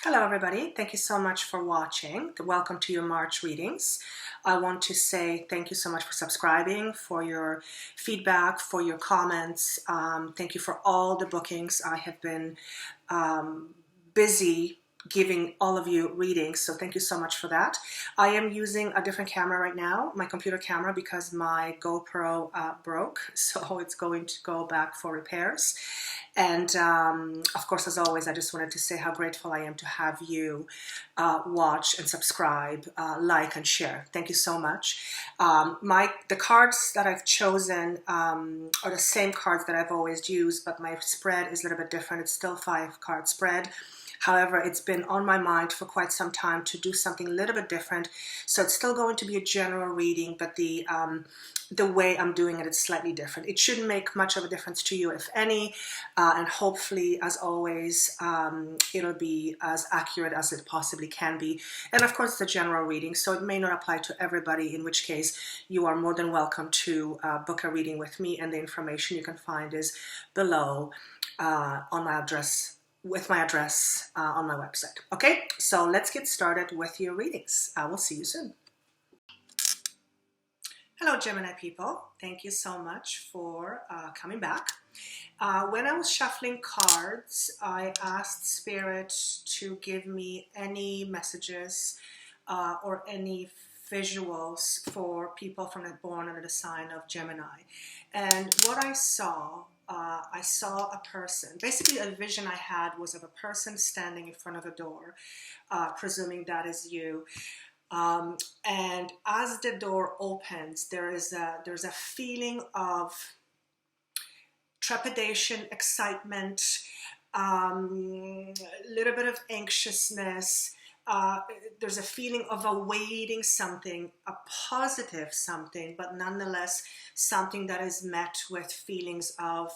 Hello everybody, thank you so much for watching. Welcome to your March readings. I want to say thank you so much for subscribing, for your feedback, for your comments. Thank you for all the bookings. I have been busy giving all of you readings, so thank you so much for that. I am using a different camera right now, my computer camera, because my GoPro broke, so it's going to go back for repairs. And of course, as always, I just wanted to say how grateful I am to have you watch and subscribe, like and share. Thank you so much. The cards that I've chosen are the same cards that I've always used, but my spread is a little bit different. It's still 5-card spread. However, it's been on my mind for quite some time to do something a little bit different. So it's still going to be a general reading, but the way I'm doing it is slightly different. It shouldn't make much of a difference to you, if any, and hopefully, as always, it'll be as accurate as it possibly can be. And of course, it's a general reading, so it may not apply to everybody, in which case you are more than welcome to book a reading with me, and the information you can find is below on my address, with my address on my website. Okay, so let's get started with your readings. I will see you soon. Hello, Gemini people. Thank you so much for coming back. When I was shuffling cards, I asked Spirit to give me any messages or any visuals for people born under the sign of Gemini. And what I saw a person. Basically, a vision I had was of a person standing in front of a door, presuming that is you. And as the door opens, there's a feeling of trepidation, excitement, a little bit of anxiousness. There's a feeling of awaiting something, a positive something, but nonetheless something that is met with feelings of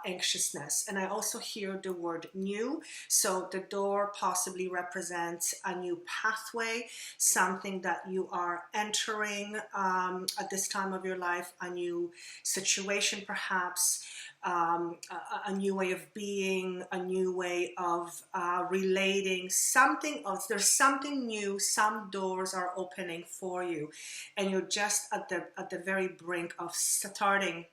anxiousness. And I also hear the word new. So the door possibly represents a new pathway, something that you are entering at this time of your life, a new situation perhaps. A new way of being, a new way of relating, there's something new, some doors are opening for you, and you're just at the very brink of starting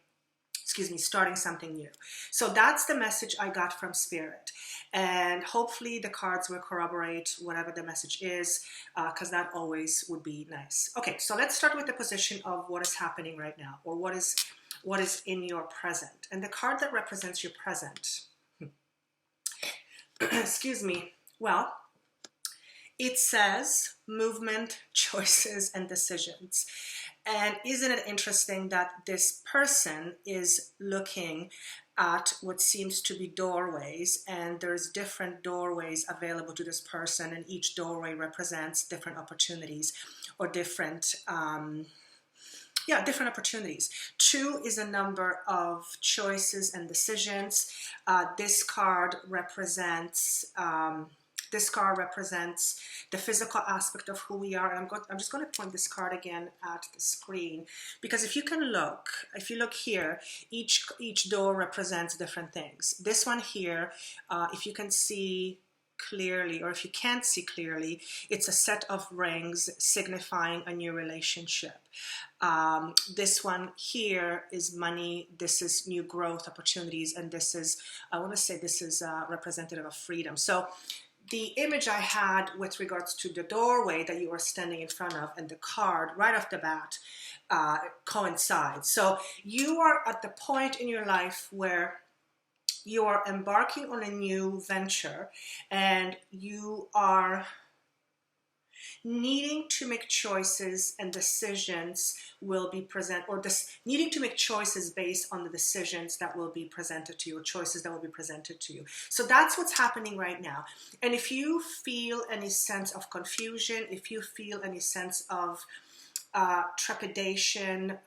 something new. So that's the message I got from Spirit, and hopefully the cards will corroborate whatever the message is, because that always would be nice. Okay, so let's start with the position of what is happening right now, or what is in your present. And the card that represents your present, excuse me, well, it says movement, choices, and decisions. And isn't it interesting that this person is looking at what seems to be doorways, and there's different doorways available to this person, and each doorway represents different opportunities or different different opportunities. 2 is a number of choices and decisions. This card represents the physical aspect of who we are. And I'm just going to point this card again at the screen, because if you look here, each door represents different things. This one here, if you can see clearly, or if you can't see clearly, it's a set of rings signifying a new relationship. This one here is money. This is new growth opportunities, and this is, I want to say, this is representative of freedom. So the image I had with regards to the doorway that you are standing in front of and the card right off the bat coincides. So you are at the point in your life where you are embarking on a new venture, and you are needing to make choices, and decisions will be present, or needing to make choices based on the decisions that will be presented to you, or choices that will be presented to you. So that's what's happening right now. And if you feel any sense of confusion, if you feel any sense of trepidation,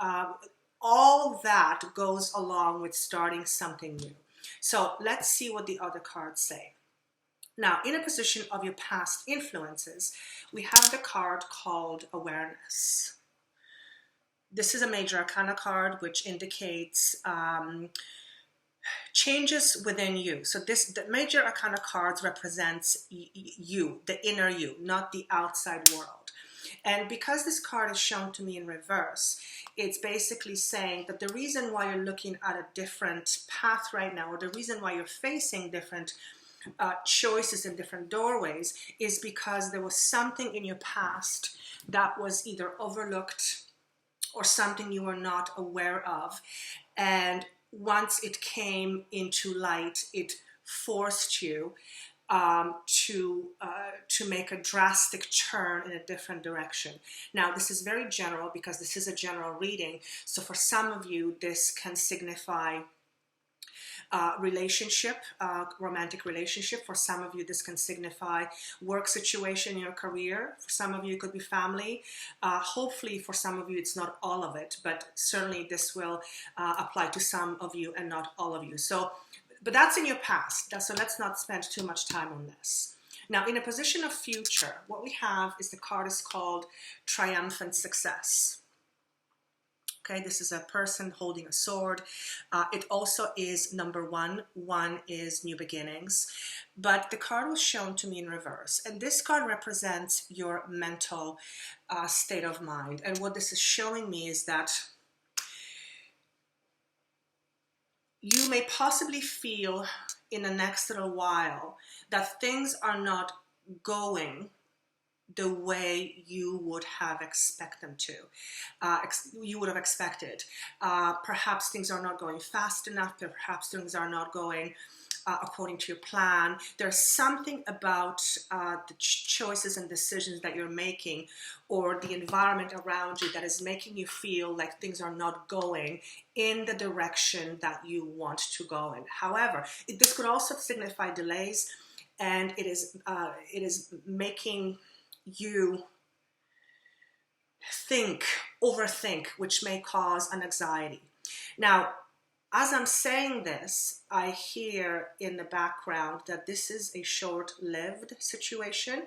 all that goes along with starting something new. So let's see what the other cards say. Now, in a position of your past influences, we have the card called Awareness. This is a major arcana card, which indicates changes within you. So the major arcana cards represents you, the inner you, not the outside world. And because this card is shown to me in reverse, it's basically saying that the reason why you're looking at a different path right now, or the reason why you're facing different choices in different doorways, is because there was something in your past that was either overlooked or something you were not aware of. And once it came into light, it forced you to make a drastic turn in a different direction. Now, this is very general because this is a general reading. So for some of you, this can signify relationship, romantic relationship. For some of you, this can signify work situation in your career. For some of you, it could be family. Hopefully, for some of you, it's not all of it, but certainly this will apply to some of you and not all of you. So, but that's in your past. So let's not spend too much time on this. Now, in a position of future, what we have is the card is called Triumphant Success. Okay, this is a person holding a sword. It also is number one. One is new beginnings. But the card was shown to me in reverse. And this card represents your mental state of mind. And what this is showing me is that you may possibly feel in the next little while that things are not going the way you would have expected them to. You would have expected. Perhaps things are not going fast enough. Perhaps things are not going according to your plan. There's something about the choices and decisions that you're making, or the environment around you, that is making you feel like things are not going in the direction that you want to go in. However, this could also signify delays, and it is making you overthink, which may cause an anxiety. Now, as I'm saying this, I hear in the background that this is a short-lived situation.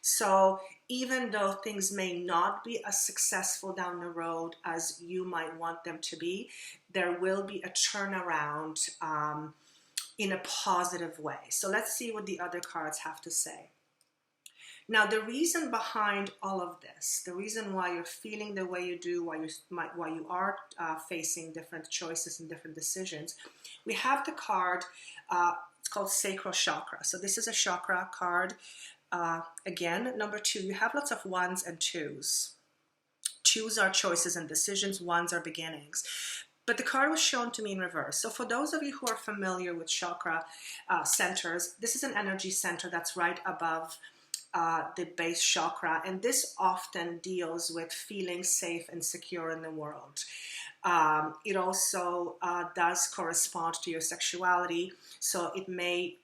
So even though things may not be as successful down the road as you might want them to be, there will be a turnaround in a positive way. So let's see what the other cards have to say. Now, the reason behind all of this, the reason why you're feeling the way you do, why you are facing different choices and different decisions, we have the card, it's called Sacral Chakra. So this is a chakra card. Again, number 2, you have lots of ones and twos. Twos are choices and decisions, ones are beginnings. But the card was shown to me in reverse. So for those of you who are familiar with chakra centers, this is an energy center that's right above the base chakra, and this often deals with feeling safe and secure in the world. It also does correspond to your sexuality, so it may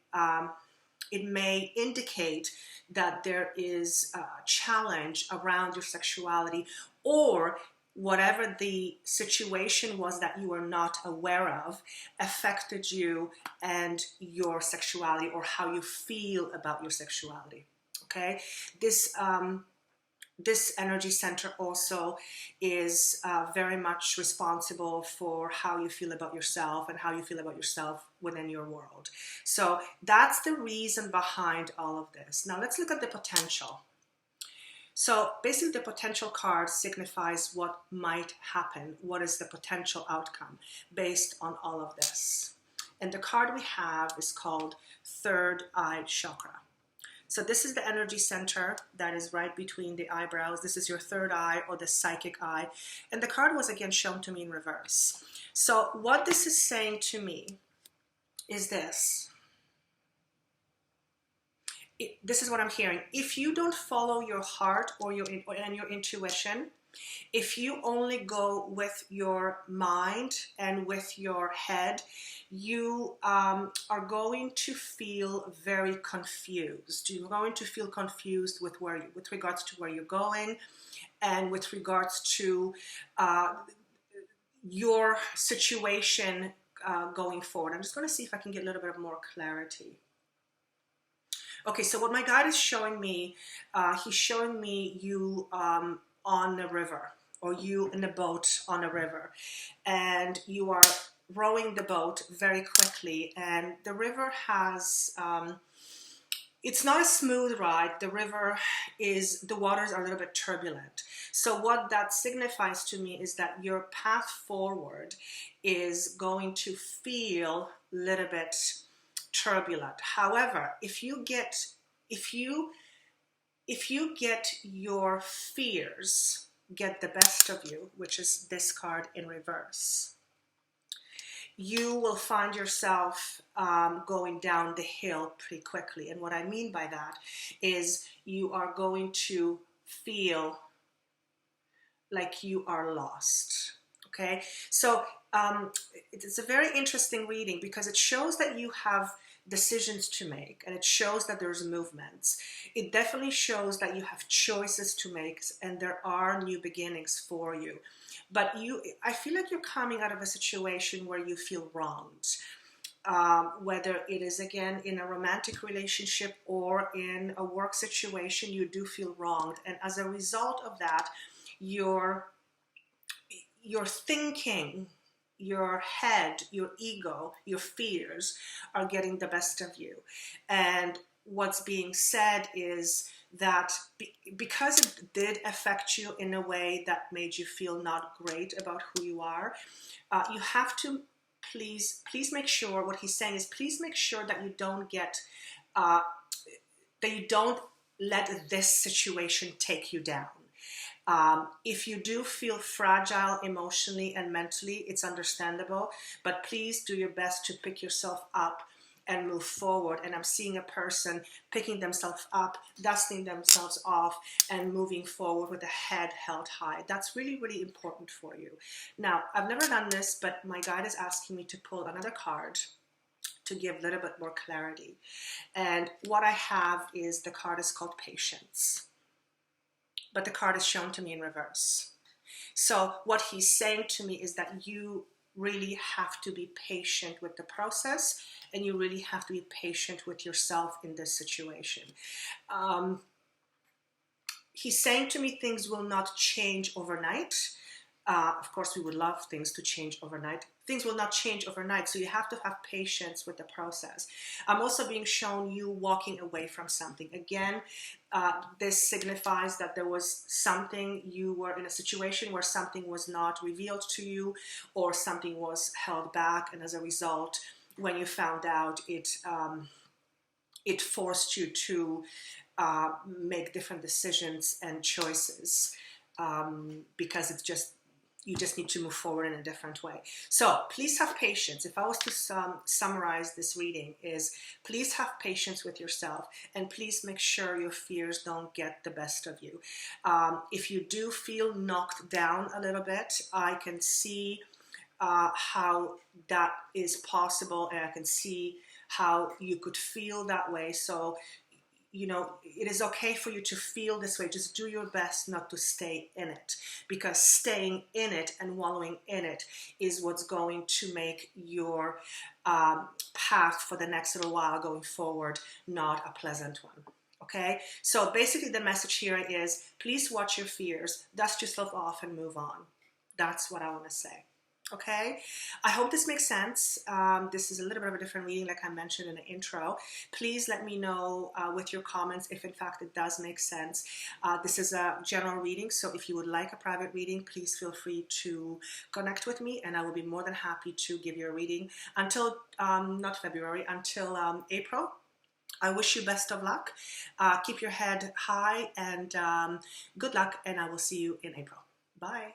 indicate that there is a challenge around your sexuality, or whatever the situation was that you were not aware of affected you and your sexuality, or how you feel about your sexuality. Okay, this energy center also is very much responsible for how you feel about yourself and how you feel about yourself within your world. So that's the reason behind all of this. Now let's look at the potential. So basically the potential card signifies what might happen, what is the potential outcome based on all of this. And the card we have is called Third Eye Chakra. So this is the energy center that is right between the eyebrows. This is your third eye, or the psychic eye. And the card was again shown to me in reverse. So what this is saying to me is this. This is what I'm hearing. If you don't follow your heart or your intuition, if you only go with your mind and with your head, you are going to feel very confused. You're going to feel confused with regards to where you're going, and with regards to your situation going forward. I'm just going to see if I can get a little bit more clarity. Okay, so what my guide is showing me, he's showing me you on a river, or you in a boat on a river, and you are rowing the boat very quickly, and the river has, it's not a smooth ride. The waters are a little bit turbulent. So what that signifies to me is that your path forward is going to feel a little bit turbulent. However, if you get your fears get the best of you, which is this card in reverse, you will find yourself going down the hill pretty quickly. And what I mean by that is you are going to feel like you are lost. Okay, so it's a very interesting reading because it shows that you have decisions to make, and it shows that there's movements. It definitely shows that you have choices to make, and there are new beginnings for you. But I feel like you're coming out of a situation where you feel wronged, whether it is, again, in a romantic relationship or in a work situation. You do feel wronged, and as a result of that, your thinking, your head, your ego, your fears are getting the best of you. And what's being said is that because it did affect you in a way that made you feel not great about who you are, you have to please make sure, what he's saying is, please make sure that you don't let this situation take you down. If you do feel fragile emotionally and mentally, it's understandable, but please do your best to pick yourself up and move forward. And I'm seeing a person picking themselves up, dusting themselves off, and moving forward with the head held high. That's really, really important for you. Now, I've never done this, but my guide is asking me to pull another card to give a little bit more clarity. And what I have is, the card is called Patience, but the card is shown to me in reverse. So what he's saying to me is that you really have to be patient with the process, and you really have to be patient with yourself in this situation. He's saying to me things will not change overnight. Of course, we would love things to change overnight. Things will not change overnight, so you have to have patience with the process. I'm also being shown you walking away from something. Again, this signifies that there was something, you were in a situation where something was not revealed to you, or something was held back, and as a result, when you found out, it forced you to make different decisions and choices, because you just need to move forward in a different way. So please have patience. If I was to summarize this reading, is please have patience with yourself, and please make sure your fears don't get the best of you. If you do feel knocked down a little bit, I can see how that is possible, and I can see how you could feel that way. So, it is okay for you to feel this way. Just do your best not to stay in it, because staying in it and wallowing in it is what's going to make your path for the next little while going forward not a pleasant one. Okay, so basically the message here is, please watch your fears, dust yourself off, and move on. That's what I want to say. Okay, I hope this makes sense. This is a little bit of a different reading, like I mentioned in the intro. Please let me know with your comments if in fact it does make sense. This is a general reading, so if you would like a private reading, please feel free to connect with me, and I will be more than happy to give you a reading until, not February, until April. I wish you best of luck. Keep your head high, and good luck, and I will see you in April. Bye.